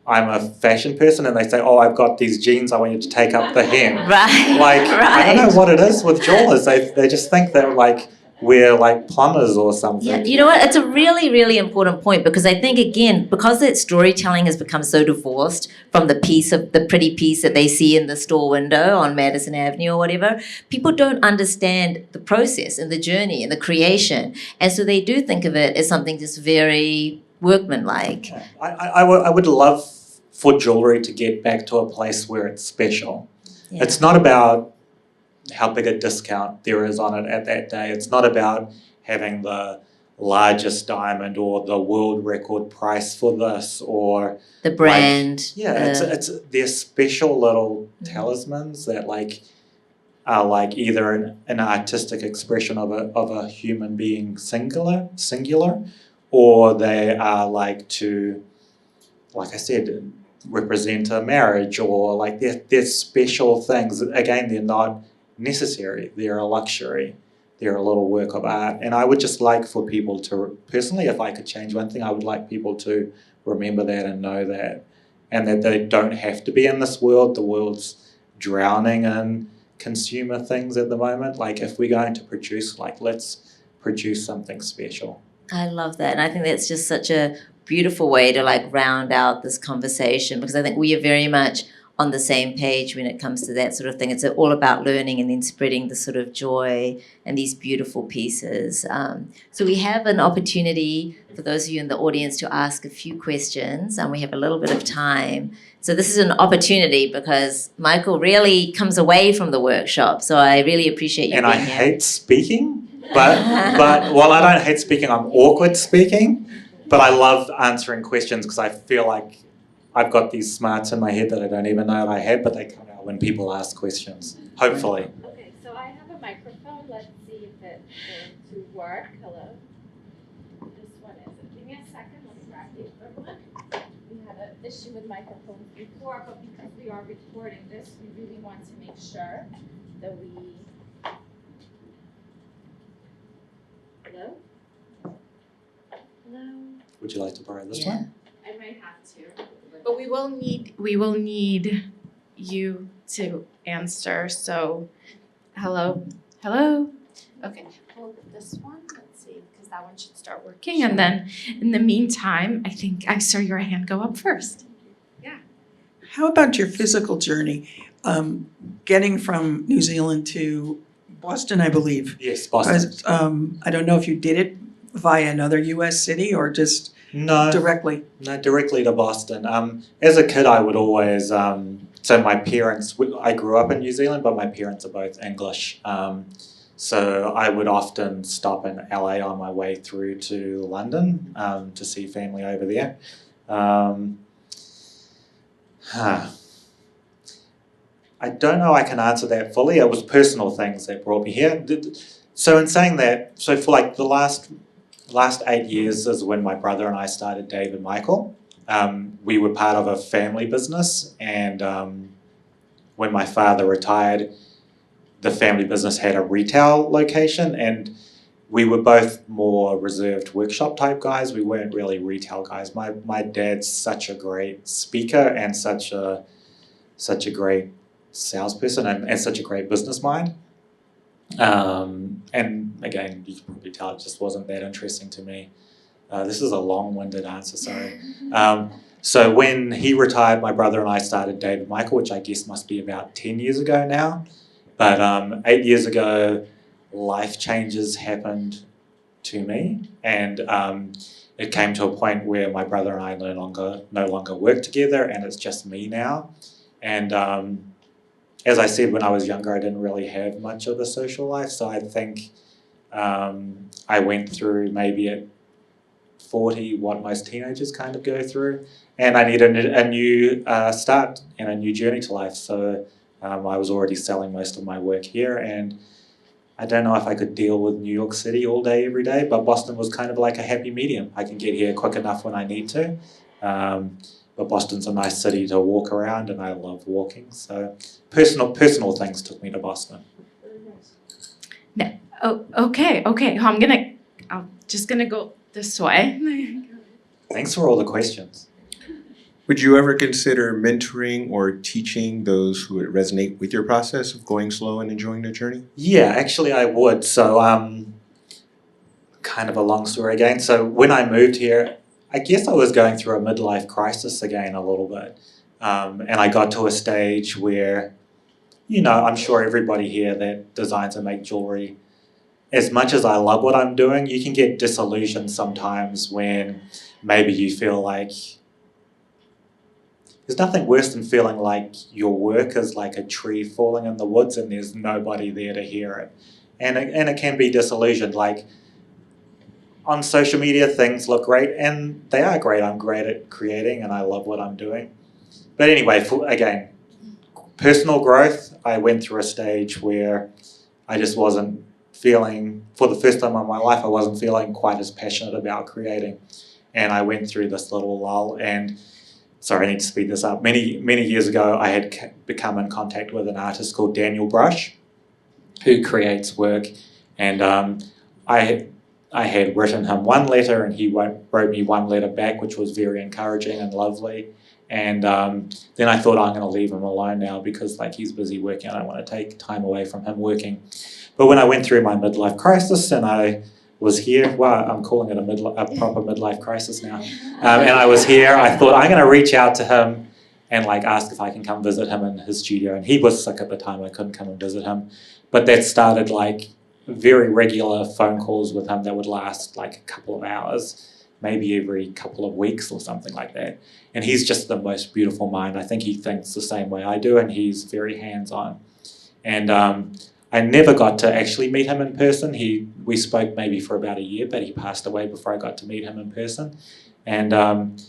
I'm a fashion person, and they say, oh, I've got these jeans, I want you to take up the hem. Right. Like, right. I don't know what it is with jewellers. They just think that like we're like plumbers or something. Yeah, you know what? It's a really, really important point, because I think, again, because that storytelling has become so divorced from the pretty piece that they see in the store window on Madison Avenue or whatever, people don't understand the process and the journey and the creation. And so they do think of it as something just very workmanlike. I would love for jewellery to get back to a place where it's special. Yeah. It's not about how big a discount there is on it at that day. It's not about having the largest diamond or the world record price for this or the brand. Like, yeah, it's they're special little talismans that like are like either an artistic expression of a human being singular, or they are like to, like I said, represent a marriage, or like they're special things. Again, they're not necessary, they're a luxury, they're a little work of art. And I would just like for people to, personally, if I could change one thing, I would like people to remember that and know that, and that they don't have to be in this world. The world's drowning in consumer things at the moment. Like if we're going to produce, like let's produce something special. I love that. And I think that's just such a beautiful way to like round out this conversation, because I think we are very much on the same page when it comes to that sort of thing. It's all about learning and then spreading the sort of joy and these beautiful pieces. So we have an opportunity for those of you in the audience to ask a few questions, and we have a little bit of time. So this is an opportunity because Michael really comes away from the workshop. So I really appreciate you and being I here. hate speaking, but while I don't hate speaking, I'm awkward speaking. But I love answering questions because I feel like I've got these smarts in my head that I don't even know I have, but they come out when people ask questions, hopefully. Okay, so I have a microphone. Let's see if it's going to work. Hello. This one isn't. Give me a second. Let me grab the equipment. We had an issue with microphones before, but because we are recording this, we really want to make sure that we... Hello? Hello? Would you like to borrow this Yeah. one? I might have to. But we will need you to answer. So, hello. Okay, hold this one. Let's see, because that one should start working. And then, in the meantime, I think I saw your hand go up first. How about your physical journey, getting from New Zealand to Boston, I believe? Yes, Boston. I don't know if you did it via another U.S. city or just directly. No, directly to Boston. As a kid, I would always, so my parents, I grew up in New Zealand, but my parents are both English. So I would often stop in LA on my way through to London to see family over there. I don't know I can answer that fully. It was personal things that brought me here. So in saying that, so for like the last 8 years is when my brother and I started Dave and Michael. We were part of a family business, and when my father retired, the family business had a retail location, and we were both more reserved workshop type guys. We weren't really retail guys. My dad's such a great speaker and such a great salesperson and such a great business mind. And again, you can probably tell it just wasn't that interesting to me. This is a long-winded answer, sorry. So when he retired, my brother and I started Dave and Michael, which I guess must be about 10 years ago now. But 8 years ago, life changes happened to me, and it came to a point where my brother and I no longer work together, and it's just me now. And as I said, when I was younger, I didn't really have much of a social life, so I think I went through maybe at 40 what most teenagers kind of go through, and I needed a new start and a new journey to life. So I was already selling most of my work here, and I don't know if I could deal with New York City all day, every day, but Boston was kind of like a happy medium. I can get here quick enough when I need to. but Boston's a nice city to walk around, and I love walking. So personal things took me to Boston. Oh, okay. I'm just gonna go this way. Thanks for all the questions. Would you ever consider mentoring or teaching those who would resonate with your process of going slow and enjoying the journey? Yeah, actually I would. So kind of a long story again. So when I moved here, I guess I was going through a midlife crisis again a little bit. And I got to a stage where, I'm sure everybody here that designs and make jewelry, as much as I love what I'm doing, you can get disillusioned sometimes when maybe you feel like there's nothing worse than feeling like your work is like a tree falling in the woods and there's nobody there to hear it. And it can be disillusioned. Like on social media, things look great, and they are great. I'm great at creating and I love what I'm doing. But anyway, again, personal growth, I went through a stage where I just wasn't feeling, for the first time in my life, I wasn't feeling quite as passionate about creating. And I went through this little lull, and sorry, I need to speed this up. Many years ago, I had become in contact with an artist called Daniel Brush, who creates work, and I had written him one letter, and he wrote me one letter back, which was very encouraging and lovely. And then I thought, I'm going to leave him alone now because he's busy working. I don't want to take time away from him working. But when I went through my midlife crisis and I was here, well, I'm calling it a proper midlife crisis now. And I was here, I thought I'm going to reach out to him and ask if I can come visit him in his studio. And he was sick at the time, I couldn't come and visit him. But that started very regular phone calls with him that would last a couple of hours, maybe every couple of weeks or something like that. And he's just the most beautiful mind. I think he thinks the same way I do, and he's very hands-on. And I never got to actually meet him in person. We spoke maybe for about a year, but he passed away before I got to meet him in person. And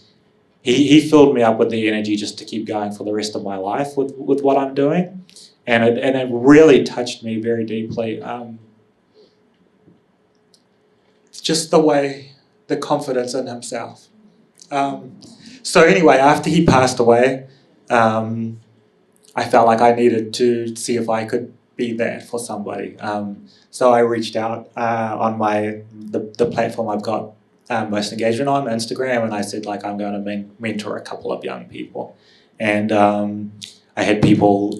he filled me up with the energy just to keep going for the rest of my life with what I'm doing. And it really touched me very deeply. Just the confidence in himself. So anyway, after he passed away, I felt like I needed to see if I could be that for somebody. So I reached out on the platform I've got most engagement on, Instagram, and I said I'm going to mentor a couple of young people. And I had people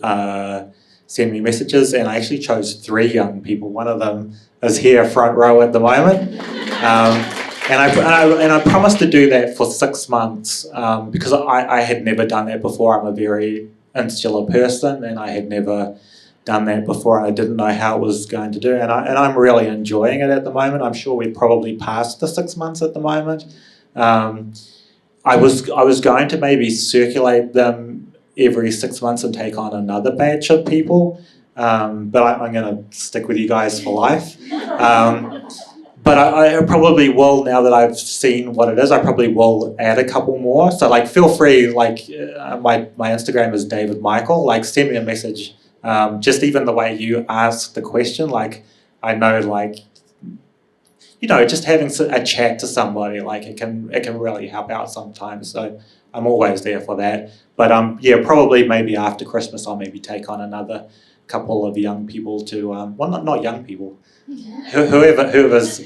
send me messages, and I actually chose 3 young people. One of them is here front row at the moment. And I promised to do that for 6 months because I had never done that before. I'm a very insular person, and I had never done that before, and I didn't know how it was going to do. And I'm really enjoying it at the moment. I'm sure we've probably passed the 6 months at the moment. I was going to maybe circulate them every 6 months and take on another batch of people, but I'm going to stick with you guys for life. But I probably will, now that I've seen what it is, I probably will add a couple more. So feel free, my Instagram is David Michael, send me a message. Just even the way you ask the question, I know, just having a chat to somebody, it can really help out sometimes. So I'm always there for that. But yeah, probably maybe after Christmas I'll maybe take on another couple of young people to well, not young people, whoever's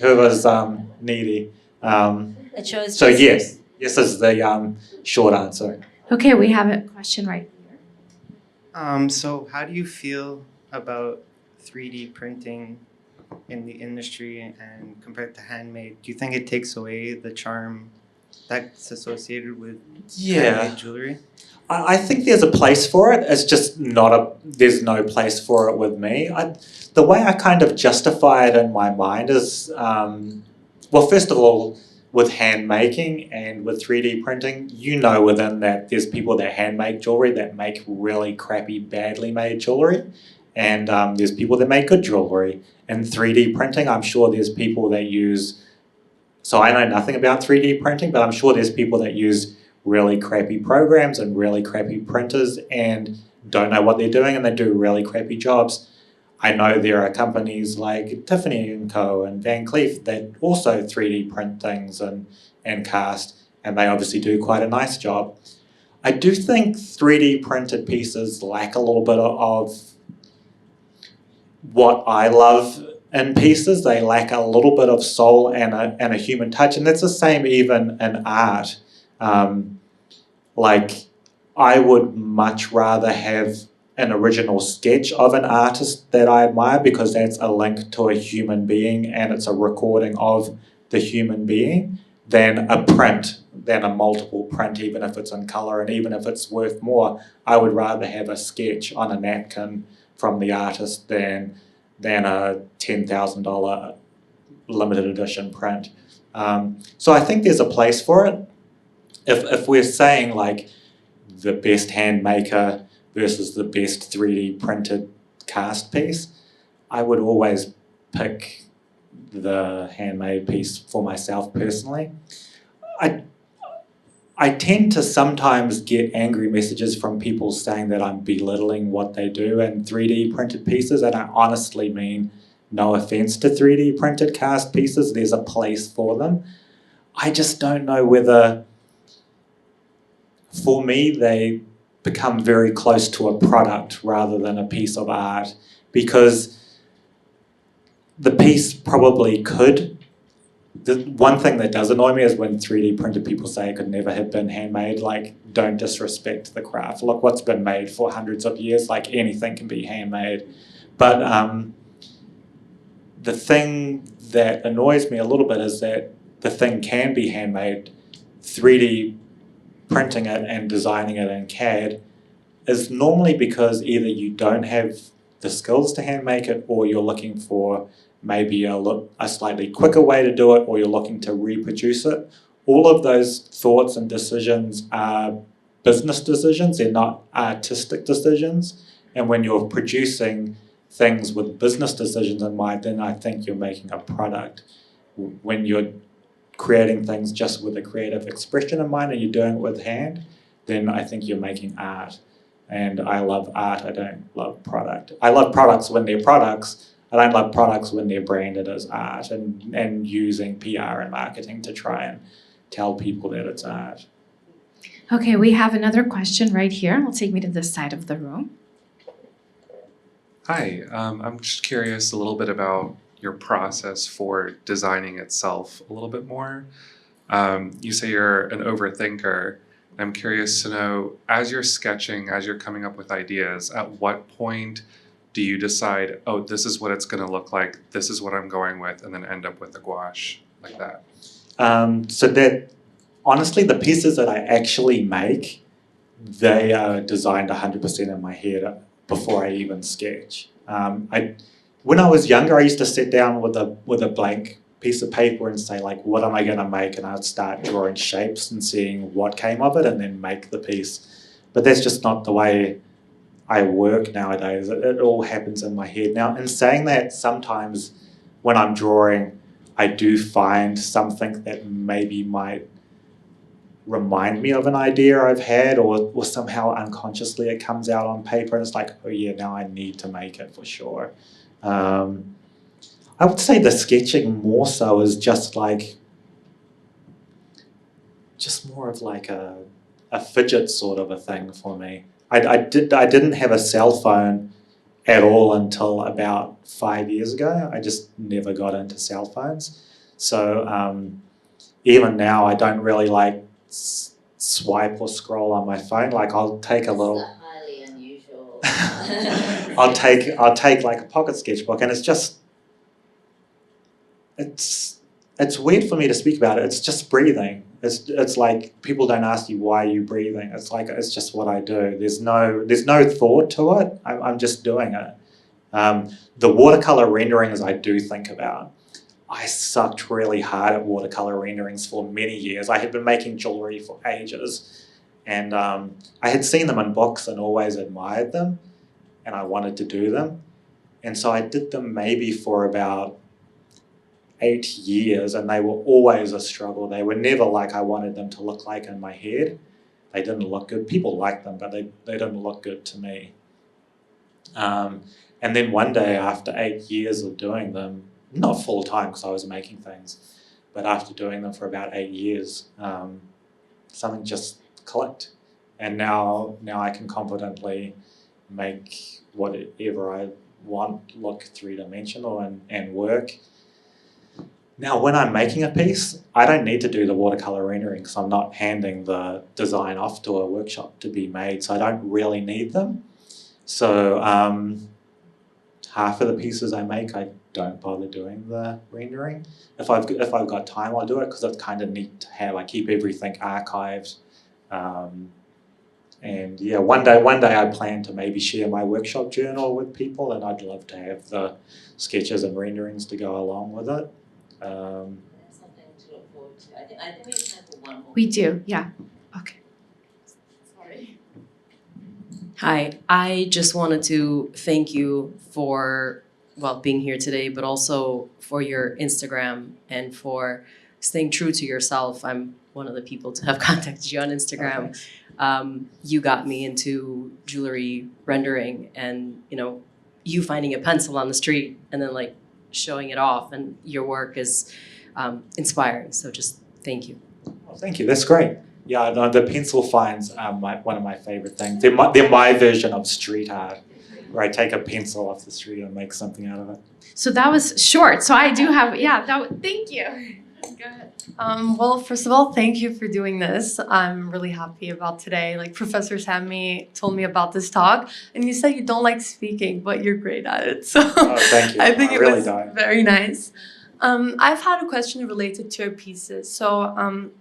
needy. So yes is the short answer. Okay, we have a question right here. So how do you feel about 3D printing in the industry and compared to handmade? Do you think it takes away the charm that's associated with handmade jewelry? I think there's a place for it. It's just there's no place for it with me. The way I kind of justify it in my mind is, well, first of all, with hand making and with 3D printing, within that there's people that hand make jewelry that make really crappy, badly made jewelry. And there's people that make good jewelry. And 3D printing, I'm sure there's people that use, so I know nothing about 3D printing, but I'm sure there's people that use really crappy programs and really crappy printers and don't know what they're doing, and they do really crappy jobs. I know there are companies like Tiffany & Co. and Van Cleef that also 3D print things and cast, and they obviously do quite a nice job. I do think 3D printed pieces lack a little bit of what I love in pieces. They lack a little bit of soul and a human touch, and that's the same even in art. Like, I would much rather have an original sketch of an artist that I admire, because that's a link to a human being and it's a recording of the human being, than a print, than a multiple print, even if it's in colour and even if it's worth more. I would rather have a sketch on a napkin from the artist than a $10,000 limited edition print. So I think there's a place for it. If we're saying like the best hand maker versus the best 3D printed cast piece, I would always pick the handmade piece for myself personally. I tend to sometimes get angry messages from people saying that I'm belittling what they do in 3D printed pieces, and I honestly mean no offense to 3D printed cast pieces. There's a place for them. I just don't know whether, for me, they become very close to a product rather than a piece of art, because the piece probably could. The one thing that does annoy me is when 3D printed people say it could never have been handmade. Like, don't disrespect the craft. Look what's been made for hundreds of years. Like, anything can be handmade. But the thing that annoys me a little bit is that the thing can be handmade. 3D printing it and designing it in CAD is normally because either you don't have the skills to hand make it, or you're looking for maybe a slightly quicker way to do it, or you're looking to reproduce it. All of those thoughts and decisions are business decisions, they're not artistic decisions. And when you're producing things with business decisions in mind, then I think you're making a product. When you're creating things just with a creative expression in mind and you're doing it with hand, then I think you're making art. And I love art, I don't love product. I love products when they're products. I don't love products when they're branded as art and using PR and marketing to try and tell people that it's art. Okay, we have another question right here. I'll take me to this side of the room. Hi, I'm just curious a little bit about your process for designing itself a little bit more. You say you're an overthinker. I'm curious to know, as you're sketching, as you're coming up with ideas, at what point do you decide, oh, this is what it's going to look like, this is what I'm going with, and then end up with a gouache like that? So that, honestly, the pieces that I actually make, they are designed 100% in my head before I even sketch. When I was younger, I used to sit down with a blank piece of paper and say, like, what am I going to make? And I'd start drawing shapes and seeing what came of it and then make the piece. But that's just not the way I work nowadays. It all happens in my head. Now, in saying that, sometimes when I'm drawing, I do find something that maybe might remind me of an idea I've had, or somehow unconsciously it comes out on paper and it's like, oh yeah, now I need to make it for sure. I would say the sketching more so is just more of like a fidget sort of a thing for me. I didn't have a cell phone at all until about 5 years ago. I just never got into cell phones. So even now I don't really like swipe or scroll on my phone. Like, I'll take a little... That's highly unusual. I'll take like a pocket sketchbook, and it's weird for me to speak about it. It's just breathing. It's like, people don't ask you why you're breathing. It's like, it's just what I do. There's no thought to it. I'm just doing it. The watercolor renderings I do think about. I sucked really hard at watercolor renderings for many years. I had been making jewelry for ages, and I had seen them in books and always admired them, and I wanted to do them. And so I did them maybe for about 8 years, and they were always a struggle. They were never like I wanted them to look like in my head. They didn't look good. People liked them, but they didn't look good to me. And then one day, after 8 years of doing them, not full time because I was making things, but after doing them for about 8 years, something just clicked. And now I can confidently make whatever I want look three-dimensional and work. Now, when I'm making a piece, I don't need to do the watercolor rendering because I'm not handing the design off to a workshop to be made, so I don't really need them. So half of the pieces I make, I don't bother doing the rendering. If I've got time, I'll do it because it's kind of neat to have. I keep everything archived. And yeah, one day I plan to maybe share my workshop journal with people, and I'd love to have the sketches and renderings to go along with it. That's something to look forward to. I think we have time for one more. We do, yeah. Okay. Sorry. Hi, I just wanted to thank you for, well, being here today, but also for your Instagram and for staying true to yourself. I'm one of the people to have contacted you on Instagram. You got me into jewelry rendering, and you finding a pencil on the street and then like showing it off, and your work is inspiring. So just thank you. Oh, thank you. That's great. Yeah, no, the pencil finds are one of my favorite things. They're my version of street art, where I take a pencil off the street and make something out of it. So that was short. So I do have, thank you. Go ahead. Well, first of all, thank you for doing this. I'm really happy about today. Like Professor Sammi told me about this talk, and you said you don't like speaking, but you're great at it. So thank you. I think it really was don't. very nice. I've had a question related to your pieces. So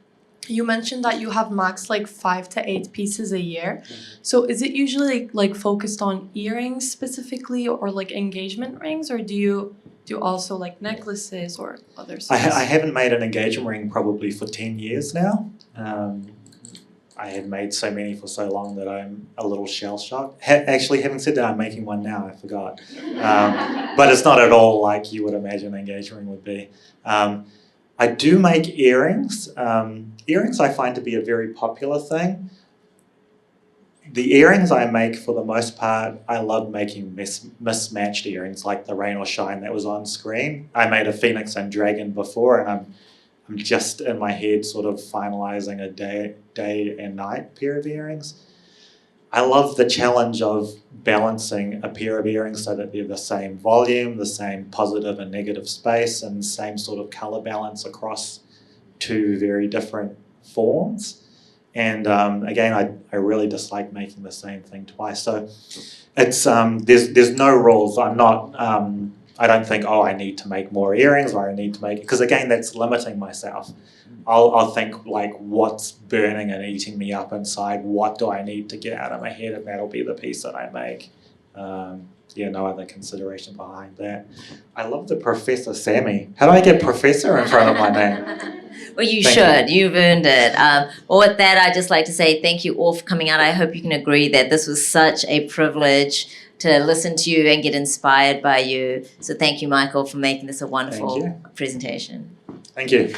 you mentioned that you have max like 5 to 8 pieces a year. So is it usually like focused on earrings specifically, or like engagement rings, or do you do also like necklaces or other stuff? I haven't made an engagement ring probably for 10 years now. I had made so many for so long that I'm a little shell-shocked. Actually, having said that, I'm making one now, I forgot. But it's not at all like you would imagine an engagement ring would be. I do make earrings. Earrings I find to be a very popular thing. The earrings I make, for the most part, I love making mismatched earrings, like the rain or shine that was on screen. I made a phoenix and dragon before, and I'm just in my head sort of finalizing a day and night pair of earrings. I love the challenge of balancing a pair of earrings so that they're the same volume, the same positive and negative space, and the same sort of color balance across two very different forms. And again, I really dislike making the same thing twice. So it's there's no rules. I'm not. I don't think, oh, I need to make more earrings, or I need to make, because again, that's limiting myself. I'll think like, what's burning and eating me up inside? What do I need to get out of my head? And that'll be the piece that I make. No other consideration behind that. I love the Professor Sammi. How do I get Professor in front of my name? Well, you should. You've earned it. Well, with that, I'd just like to say thank you all for coming out. I hope you can agree that this was such a privilege to listen to you and get inspired by you. So thank you, Michael, for making this a wonderful presentation. Thank you.